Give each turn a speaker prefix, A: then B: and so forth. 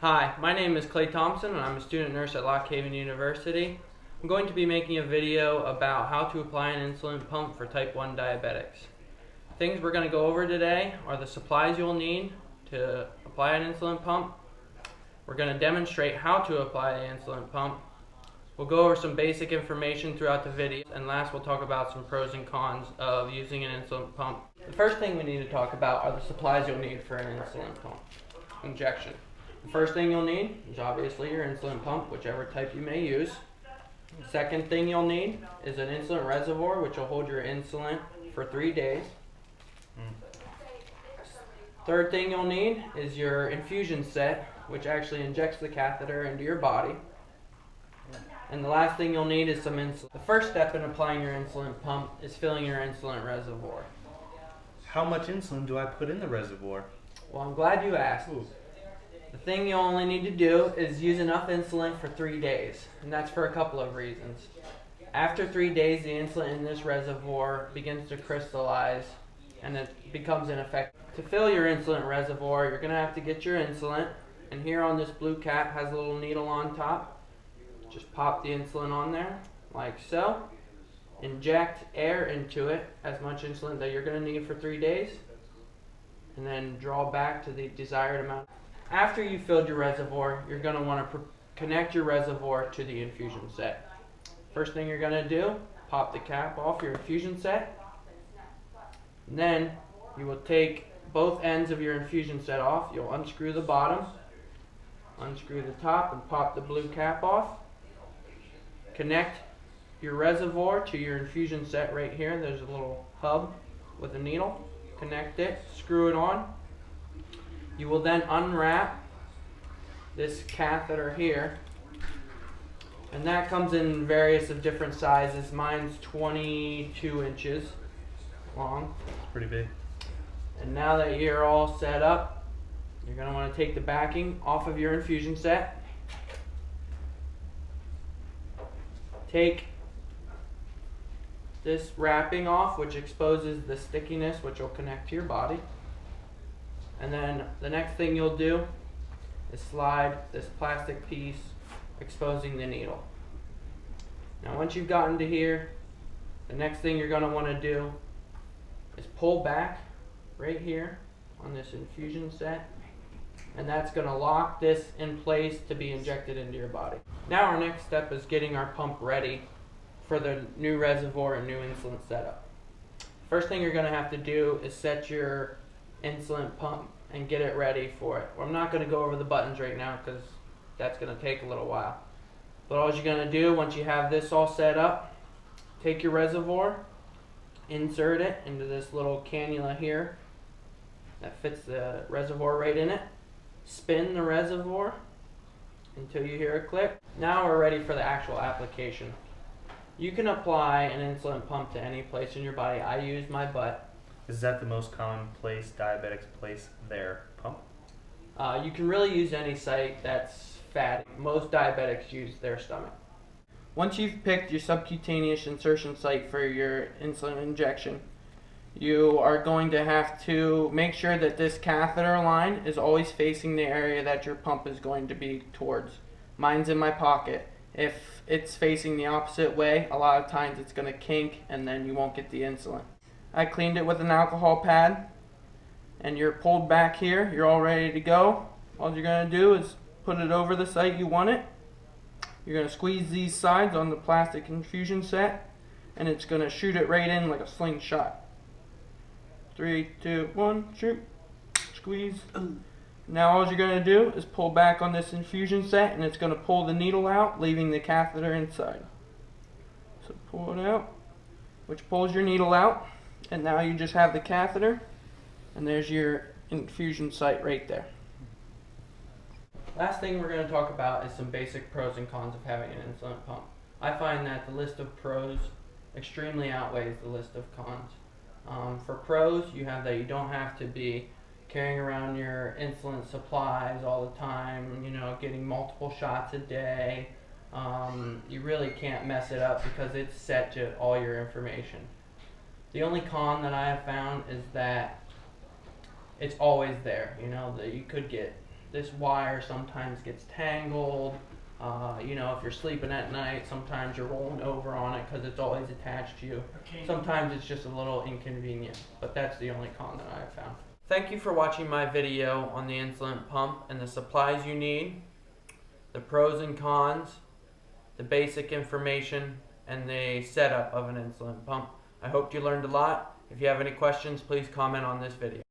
A: Hi, my name is Clay Thompson and I'm a student nurse at Lock Haven University. I'm going to be making a video about how to apply an insulin pump for type 1 diabetics. Things we're going to go over today are the supplies you'll need to apply an insulin pump. We're going to demonstrate how to apply an insulin pump. We'll go over some basic information throughout the video, and last we'll talk about some pros and cons of using an insulin pump. The first thing we need to talk about are the supplies you'll need for an insulin pump injection. The first thing you'll need is obviously your insulin pump, whichever type you may use. The second thing you'll need is an insulin reservoir, which will hold your insulin for 3 days. Third thing you'll need is your infusion set, which actually injects the catheter into your body. And the last thing you'll need is some insulin. The first step in applying your insulin pump is filling your insulin reservoir.
B: How much insulin do I put in the reservoir?
A: Well, I'm glad you asked. The thing you only need to do is use enough insulin for 3 days, and that's for a couple of reasons. After 3 days, the insulin in this reservoir begins to crystallize and it becomes ineffective. To fill your insulin reservoir, you're going to have to get your insulin, and here on this blue cap has a little needle on top. Just pop the insulin on there, like so. Inject air into it, as much insulin that you're going to need for 3 days, and then draw back to the desired amount. After you've filled your reservoir, you're going to want to connect your reservoir to the infusion set. First thing you're going to do, pop the cap off your infusion set. And then you will take both ends of your infusion set off. You'll unscrew the bottom, unscrew the top, and pop the blue cap off. Connect your reservoir to your infusion set right here. There's a little hub with a needle. Connect it, screw it on. You will then unwrap this catheter here, and that comes in various of different sizes. Mine's 22 inches long.
B: It's pretty big.
A: And now that you're all set up, you're going to want to take the backing off of your infusion set. Take this wrapping off, which exposes the stickiness, which will connect to your body. And then the next thing you'll do is slide this plastic piece exposing the needle. Now once you've gotten to here, the next thing you're going to want to do is pull back right here on this infusion set, and that's going to lock this in place to be injected into your body. Now our next step is getting our pump ready for the new reservoir and new insulin setup. First thing you're going to have to do is set your insulin pump and get it ready for it. Well, I'm not going to go over the buttons right now because that's going to take a little while. But all you're going to do once you have this all set up, take your reservoir, insert it into this little cannula here that fits the reservoir right in it. Spin the reservoir until you hear a click. Now we're ready for the actual application. You can apply an insulin pump to any place in your body. I use my butt.
B: Is that the most common place diabetics place their pump?
A: You can really use any site that's fatty. Most diabetics use their stomach. Once you've picked your subcutaneous insertion site for your insulin injection, you are going to have to make sure that this catheter line is always facing the area that your pump is going to be towards. Mine's in my pocket. If it's facing the opposite way, a lot of times it's going to kink and then you won't get the insulin. I cleaned it with an alcohol pad, and you're pulled back here. You're all ready to go. All you're going to do is put it over the site you want it. You're going to squeeze these sides on the plastic infusion set, and it's going to shoot it right in like a slingshot. 3, 2, 1, shoot. Squeeze. Now all you're going to do is pull back on this infusion set, and it's going to pull the needle out, leaving the catheter inside. So pull it out, which pulls your needle out. And now you just have the catheter, and there's your infusion site right there. Last thing we're going to talk about is some basic pros and cons of having an insulin pump. I find that the list of pros extremely outweighs the list of cons. For pros, you have that you don't have to be carrying around your insulin supplies all the time, getting multiple shots a day. You really can't mess it up because it's set to all your information. The only con that I have found is that it's always there, that you could get this wire sometimes gets tangled. You know, if you're sleeping at night, sometimes you're rolling over on it because it's always attached to you. Sometimes it's just a little inconvenient, but that's the only con that I've found. Thank you for watching my video on the insulin pump and the supplies you need, the pros and cons, the basic information, and the setup of an insulin pump. I hope you learned a lot. If you have any questions, please comment on this video.